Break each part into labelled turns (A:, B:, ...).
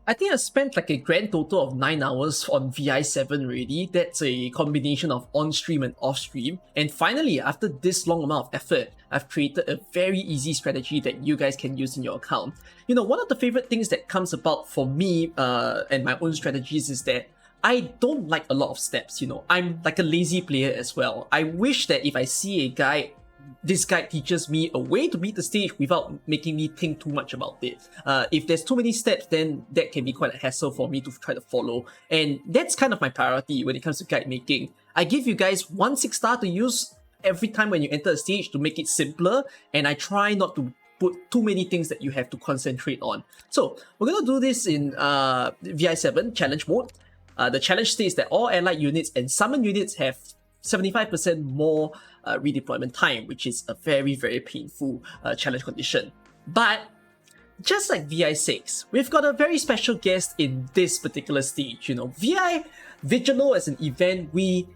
A: I think I spent like a grand total of 9 hours on VI-7 already. That's a combination of on-stream and off-stream. And finally, after this long amount of effort, I've created a very easy strategy that you guys can use in your account. You know, one of the favorite things that comes about for me and my own strategies is that I don't like a lot of steps, you know. I'm like a lazy player as well. I wish that if I see a guide, this guide teaches me a way to beat the stage without making me think too much about it. If there's too many steps, then that can be quite a hassle for me to try to follow. And that's kind of my priority when it comes to guide making. I give you guys 1 6-star to use every time when you enter a stage to make it simpler, and I try not to put too many things that you have to concentrate on. So we're gonna do this in VI-7 challenge mode. The challenge states that all allied units and summon units have 75% more redeployment time, which is a very, very painful challenge condition. But just like VI-6, we've got a very special guest in this particular stage. You know, Vigilo as an event, we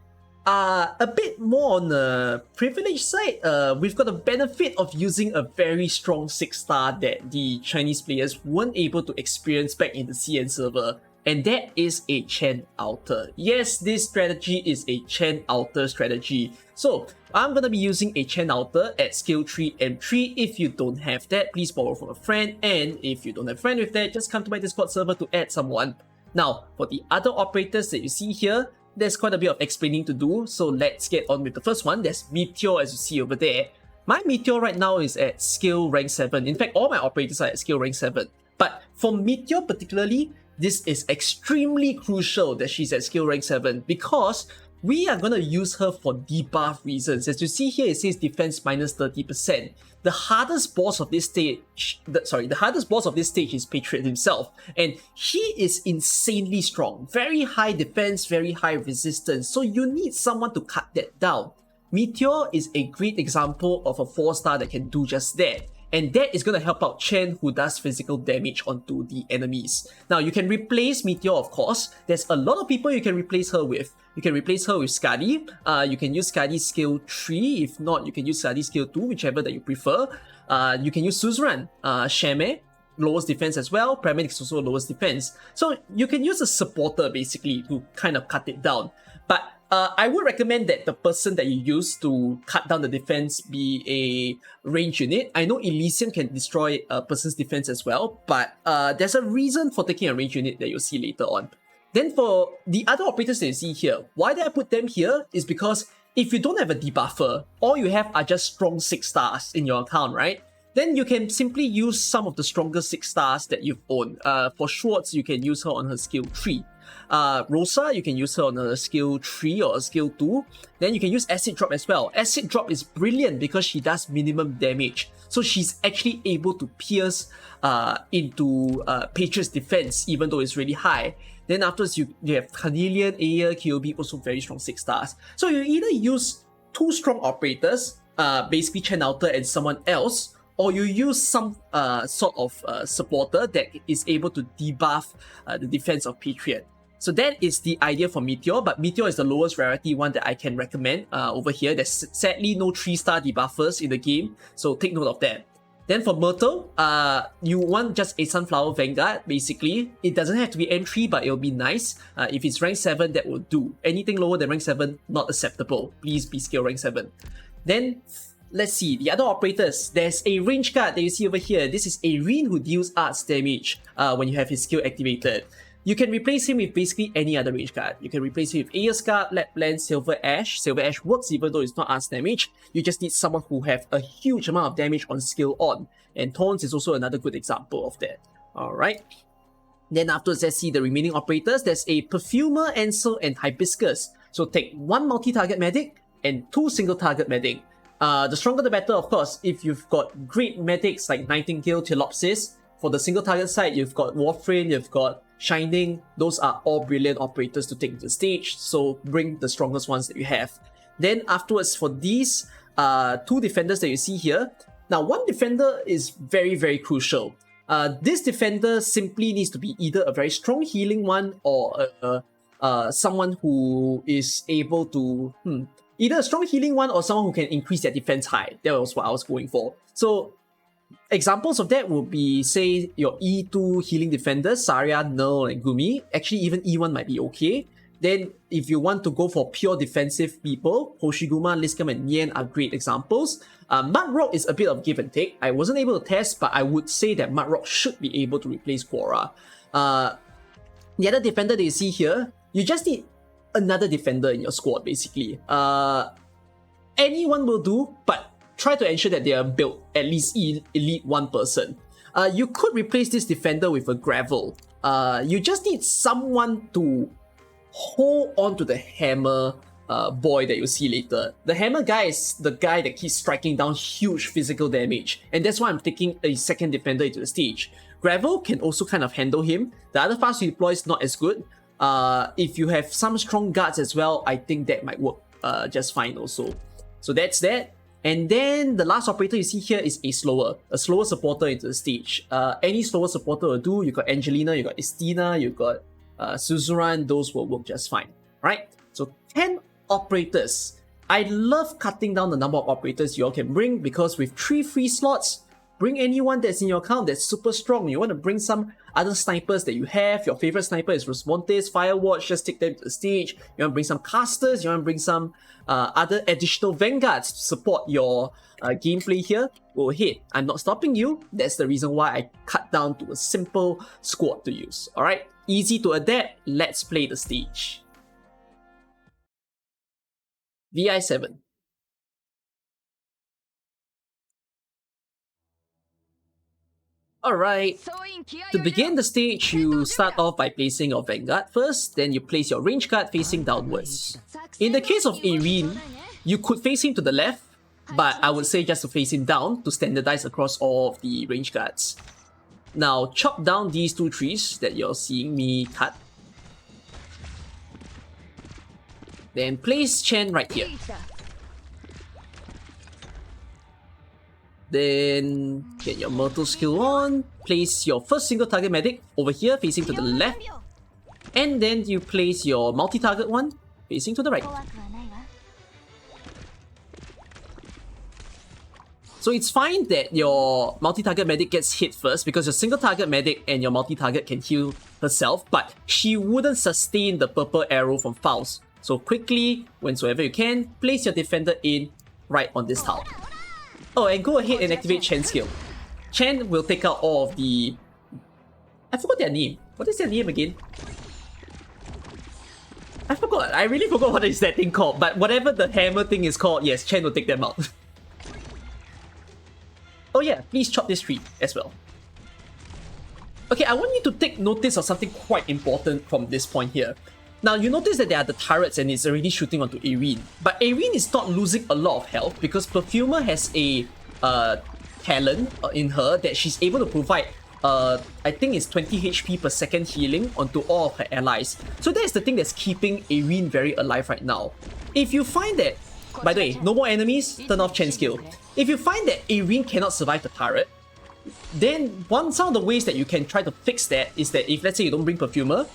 A: are a bit more on the privileged side. We've got the benefit of using a very strong 6-star that the Chinese players weren't able to experience back in the CN server. And that is a Chen outer. Yes, this strategy is a Chen outer strategy. So I'm going to be using a Chen outer at skill 3 M3. If you don't have that, please borrow from a friend. And if you don't have a friend with that, just come to my Discord server to add someone. Now, for the other operators that you see here, there's quite a bit of explaining to do. So let's get on with the first one. There's Meteor, as you see over there. My Meteor right now is at skill rank 7. In fact, all my operators are at skill rank 7. But for Meteor particularly, this is extremely crucial that she's at skill rank 7 because we are going to use her for debuff reasons. As you see here, it says defense minus 30%. The hardest boss of this stage, the hardest boss of this stage is Patriot himself, and he is insanely strong. Very high defense, very high resistance, so you need someone to cut that down. Meteor is a great example of a 4-star that can do just that. And that is going to help out Chen, who does physical damage onto the enemies. Now, you can replace Meteor, of course. There's a lot of people you can replace her with. You can replace her with Skadi. You can use Skadi skill 3. If not, you can use Skadi skill 2, whichever that you prefer. You can use Suzerain. Shame lowers defense as well. Paramedics also lowers defense. So you can use a supporter, basically, to kind of cut it down. But I would recommend that the person that you use to cut down the defense be a range unit. I know Elysium can destroy a person's defense as well, but there's a reason for taking a range unit that you'll see later on. Then for the other operators that you see here, why did I put them here is because if you don't have a debuffer, all you have are just strong 6-stars in your account, right? Then you can simply use some of the stronger 6-stars that you've owned. For Schwartz, you can use her on her skill 3. Rosa, you can use her on a skill 3 or a skill 2. Then you can use Acid Drop as well. Acid Drop is brilliant because she does minimum damage. So she's actually able to pierce into Patriot's defense, even though it's really high. Then afterwards, you have Carnelian, Aya, KOB, also very strong 6-stars. So you either use 2 strong operators, basically Chen Outer and someone else, or you use some sort of supporter that is able to debuff the defense of Patriot. So that is the idea for Meteor, but Meteor is the lowest rarity one that I can recommend over here. There's sadly no 3-star debuffers in the game, so take note of that. Then for Myrtle, you want just a Sunflower Vanguard, basically. It doesn't have to be M3, but it'll be nice. If it's rank 7, that will do. Anything lower than rank 7, not acceptable. Please be skill rank 7. Then let's see, the other operators. There's a range card that you see over here. This is a Rin who deals arts damage when you have his skill activated. You can replace him with basically any other range card. You can replace him with Aya's card, Lapland, Silver Ash. Silver Ash works even though it's not arts damage. You just need someone who have a huge amount of damage on skill on. And Thorns is also another good example of that. Alright. Then afterwards, let's see the remaining operators. There's a Perfumer, Ansel, and Hibiscus. So take 1 multi-target medic and 2 single-target medic. The stronger the better, of course. If you've got great medics like Nightingale, Telopsis, for the single target side, you've got Warframe, you've got Shining. Those are all brilliant operators to take to the stage, so bring the strongest ones that you have. Then afterwards, for these 2 defenders that you see here, now 1 defender is very, very crucial. This defender simply needs to be either a very strong healing one or someone who is able to either a strong healing one or someone who can increase their defense high. That was what I was going for. So Examples of that would be, say, your E2 healing defenders, Zarya, Null, and Gumi. Actually, even E1 might be okay. Then, if you want to go for pure defensive people, Hoshiguma, Liscam, and Yen are great examples. Mudrock is a bit of give and take. I wasn't able to test, but I would say that Mudrock should be able to replace Quora. The other defender that you see here, you just need another defender in your squad, basically. Anyone will do, but try to ensure that they are built at least elite 1%. You could replace this defender with a Gravel. You just need someone to hold on to the hammer boy that you'll see later. The hammer guy is the guy that keeps striking down huge physical damage, and that's why I'm taking a second defender into the stage. Gravel can also kind of handle him. The other fast deploy is not as good. If you have some strong guards as well, I think that might work just fine also. So that's that. And then the last operator you see here is a slower supporter into the stage. Any slower supporter will do. You got Angelina, you got Estina, you got Suzuran, those will work just fine. Right? So 10 operators. I love cutting down the number of operators you all can bring, because with 3 free slots, bring anyone that's in your account that's super strong. You want to bring some other snipers that you have. Your favorite sniper is Rosmontes, Firewatch, just take them to the stage. You want to bring some casters, you want to bring some other additional vanguards to support your gameplay here. Go ahead. I'm not stopping you. That's the reason why I cut down to a simple squad to use. Alright? Easy to adapt. Let's play the stage. VI-7. Alright, to begin the stage, you start off by placing your Vanguard first, then you place your range card facing downwards. In the case of Irene, you could face him to the left, but I would say just to face him down to standardize across all of the range cards. Now, chop down these 2 trees that you're seeing me cut. Then place Chen right here. Then get your Myrtle skill on, place your first single target medic over here facing to the left, and then you place your multi-target one facing to the right. So it's fine that your multi-target medic gets hit first, because your single target medic and your multi-target can heal herself, but she wouldn't sustain the purple arrow from Faust. So quickly, whensoever you can, place your defender in right on this tile. Oh, and go ahead and activate Chen's skill. Chen will take out all of the... I forgot their name. What is their name again? I forgot. I really forgot what is that thing called. But whatever the hammer thing is called, yes, Chen will take them out. Oh yeah, please chop this tree as well. Okay, I want you to take notice of something quite important from this point here. Now, you notice that there are the turrets and it's already shooting onto Irene. But Irene is not losing a lot of health because Perfumer has a talent in her that she's able to provide, I think it's 20 HP per second healing onto all of her allies. So that's the thing that's keeping Irene very alive right now. If you find that, by the way, no more enemies, turn off Chen's skill. If you find that Irene cannot survive the turret, then some of the ways that you can try to fix that is that if, let's say, you don't bring Perfumer,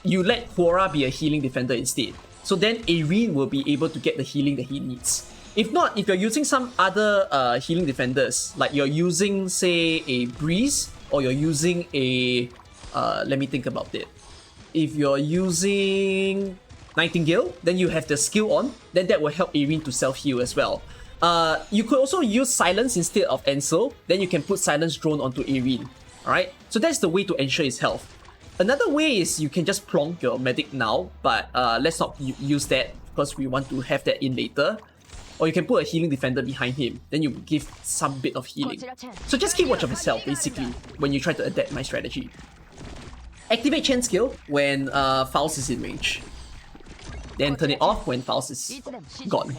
A: you let Quora be a healing defender instead. So then Irene will be able to get the healing that he needs. If not, if you're using some other healing defenders, like you're using, say, a Breeze, or you're using a... let me think about it. If you're using Nightingale, then you have the skill on, then that will help Irene to self-heal as well. You could also use Silence instead of Ansel, then you can put Silence Drone onto Irene. Alright? So that's the way to ensure his health. Another way is you can just plonk your medic now, but let's not use that because we want to have that in later. Or you can put a healing defender behind him, then you give some bit of healing. So just keep watch of his health basically when you try to adapt my strategy. Activate Chen's skill when Faust is in range. Then turn it off when Faust is gone.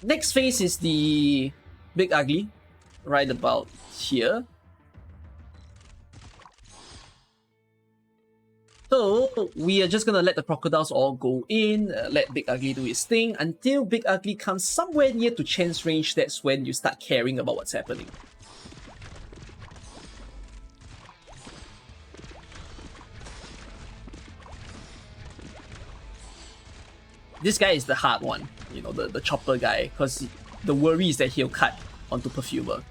A: Next phase is the Big Ugly, right about here. So we are just gonna let the crocodiles all go in, let Big Ugly do his thing until Big Ugly comes somewhere near to Chen's range. That's when you start caring about what's happening. This guy is the hard one. you know, the chopper guy, because the worry is that he'll cut onto Perfumer.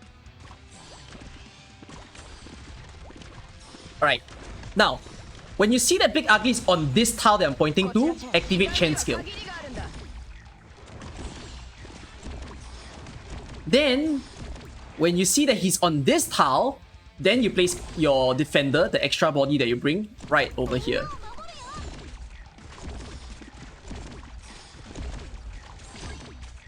A: Alright, now, when you see that Big Ugly is on this tile that I'm pointing to, activate Chen's skill. Then, when you see that he's on this tile, then you place your defender, the extra body that you bring, right over here.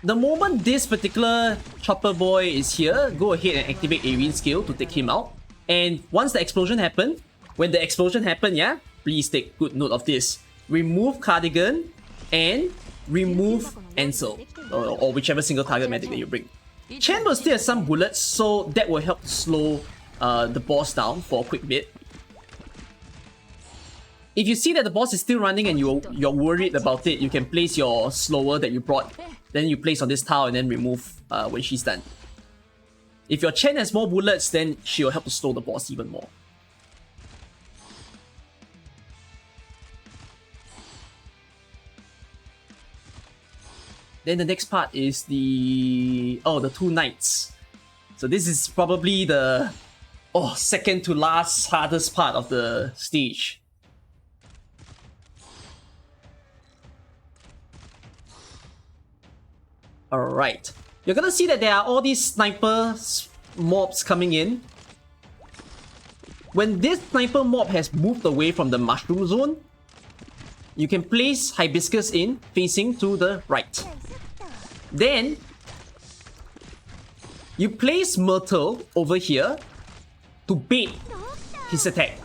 A: The moment this particular chopper boy is here, go ahead and activate Arine's skill to take him out. And once the explosion happened, when the explosion happened, yeah, please take good note of this. Remove Cardigan and remove Ansel, or whichever single target medic that you bring. Chen will still have some bullets, so that will help slow the boss down for a quick bit. If you see that the boss is still running and you're worried about it, you can place your slower that you brought, then you place on this tile and then remove when she's done. If your Chen has more bullets, then she will help to slow the boss even more. Then the next part is the two knights. So this is probably the second to last hardest part of the stage. Alright. You're gonna see that there are all these sniper mobs coming in. When this sniper mob has moved away from the mushroom zone, you can place Hibiscus in, facing to the right. Then, you place Myrtle over here to bait his attack.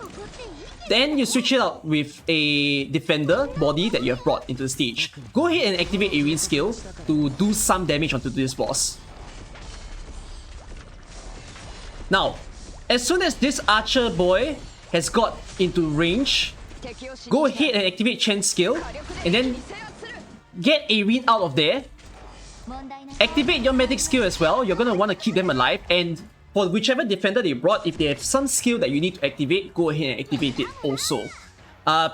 A: Then you switch it out with a defender body that you have brought into the stage. Go ahead and activate Arine's skill to do some damage onto this boss. Now, as soon as this archer boy has got into range, go ahead and activate Chen's skill and then get Arine out of there. Activate your medic skill as well. You're gonna want to keep them alive, and for whichever defender they brought, if they have some skill that you need to activate, go ahead and activate it also.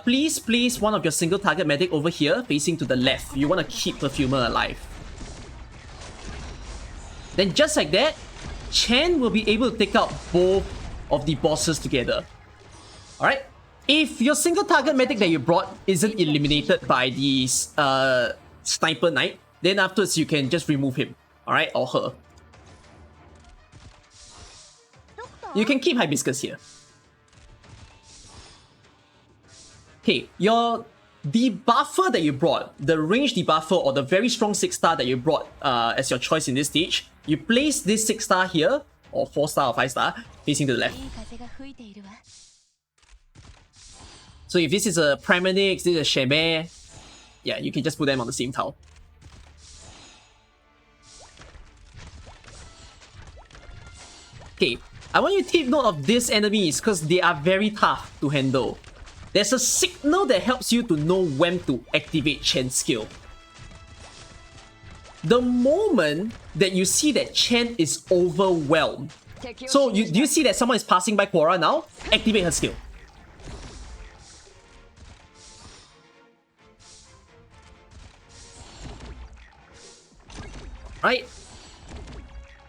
A: Please place one of your single target medic over here, facing to the left. You want to keep Perfumer alive. Then just like that, Chen will be able to take out both of the bosses together. Alright? If your single target medic that you brought isn't eliminated by the sniper knight, then afterwards you can just remove him. Alright? Or her. You can keep Hibiscus here. Okay, your debuffer that you brought, the range debuffer or the very strong 6-star that you brought as your choice in this stage, you place this 6-star here, or 4-star or 5-star, facing to the left. So if this is a Primanix, this is a Shemay, yeah, you can just put them on the same tile. Okay, I want you to take note of these enemies because they are very tough to handle. There's a signal that helps you to know when to activate Chen's skill. The moment that you see that Chen is overwhelmed, so do you see that someone is passing by Quora now? Activate her skill. Right?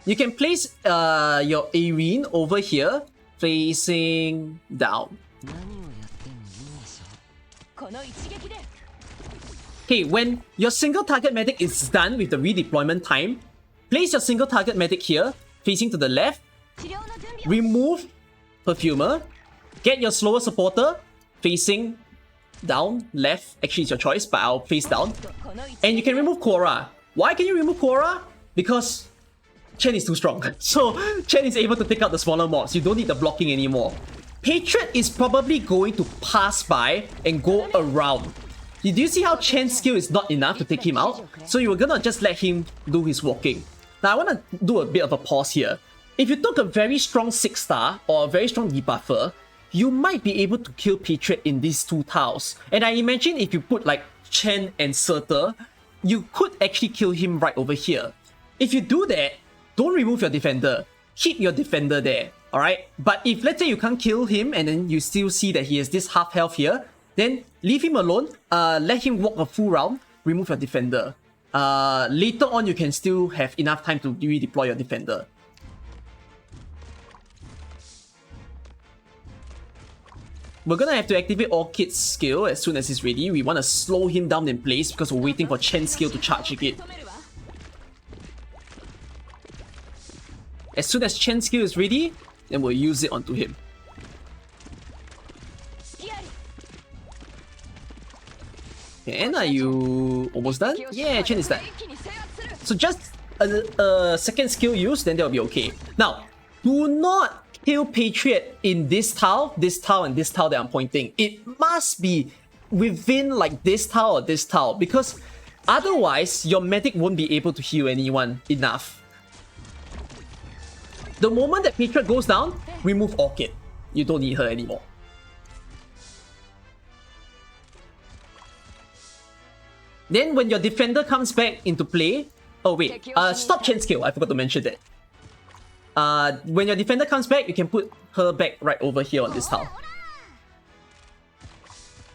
A: You can place your Arine over here, facing down. Okay, when your single target medic is done with the redeployment time, place your single target medic here, facing to the left, remove Perfumer, get your slower supporter, facing down, left, actually it's your choice, but I'll face down, and you can remove Quora. Why can you remove Quora? Because Chen is too strong. So Chen is able to take out the smaller mobs. You don't need the blocking anymore. Patriot is probably going to pass by and go around. Did you see how Chen's skill is not enough to take him out? So you were gonna just let him do his walking. Now I wanna do a bit of a pause here. If you took a very strong 6-star or a very strong debuffer, you might be able to kill Patriot in these two tiles. And I imagine if you put like Chen and Surtur, you could actually kill him right over here. If you do that, don't remove your defender. Keep your defender there, alright? But if let's say you can't kill him and then you still see that he has this half health here, then leave him alone, let him walk a full round, remove your defender. later on you can still have enough time to redeploy your defender. We're gonna have to activate Arknights' skill as soon as he's ready. We want to slow him down in place because we're waiting for Chen's skill to charge again. As soon as Chen's skill is ready, then we'll use it onto him. And are you almost done? Yeah, Chen is done. So just a second skill use, then that'll be okay. Now, do not kill Patriot in this tile, and this tile that I'm pointing. It must be within like this tile or this tile, because otherwise your medic won't be able to heal anyone enough. The moment that Patriot goes down, remove Arknight. You don't need her anymore. Then when your defender comes back into play... Oh wait, stop Chen's skill, I forgot to mention that. When your defender comes back, you can put her back right over here on this tile.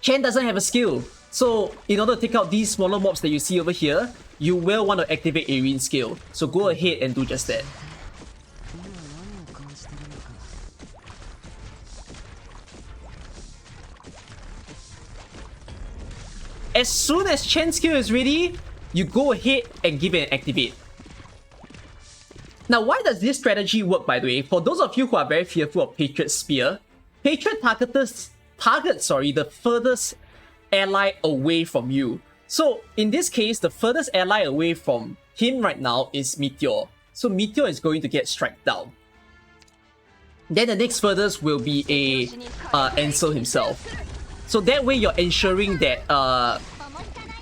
A: Chen doesn't have a skill, so in order to take out these smaller mobs that you see over here, you will want to activate Arine's skill. So go ahead and do just that. As soon as Chen's skill is ready, you go ahead and give it an activate. Now, why does this strategy work, by the way? For those of you who are very fearful of Patriot's Spear, Patriot targets the furthest ally away from you. So, in this case, the furthest ally away from him right now is Meteor. So, Meteor is going to get struck down. Then the next furthest will be Ansel himself. So that way you're ensuring that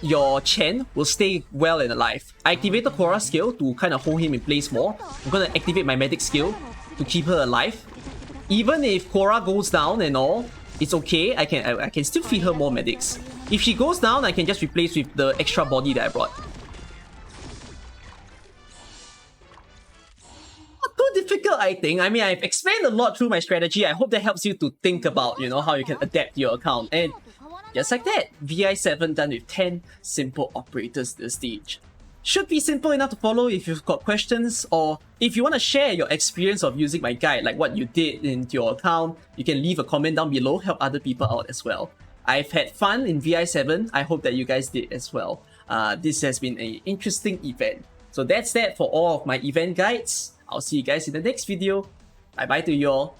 A: your Chen will stay well and alive. I activated Korra's skill to kind of hold him in place more. I'm gonna activate my medic skill to keep her alive. Even if Korra goes down and all, it's okay. I can still feed her more medics. If she goes down, I can just replace with the extra body that I brought. Not too difficult, I think. I mean, I've explained a lot through my strategy. I hope that helps you to think about, you know, how you can adapt your account. And just like that, VI-7 done with 10 simple operators this stage. Should be simple enough to follow. If you've got questions or if you want to share your experience of using my guide, like what you did in your account, you can leave a comment down below, help other people out as well. I've had fun in VI-7. I hope that you guys did as well. This has been an interesting event. So that's that for all of my event guides. I'll see you guys in the next video. Bye bye to you all.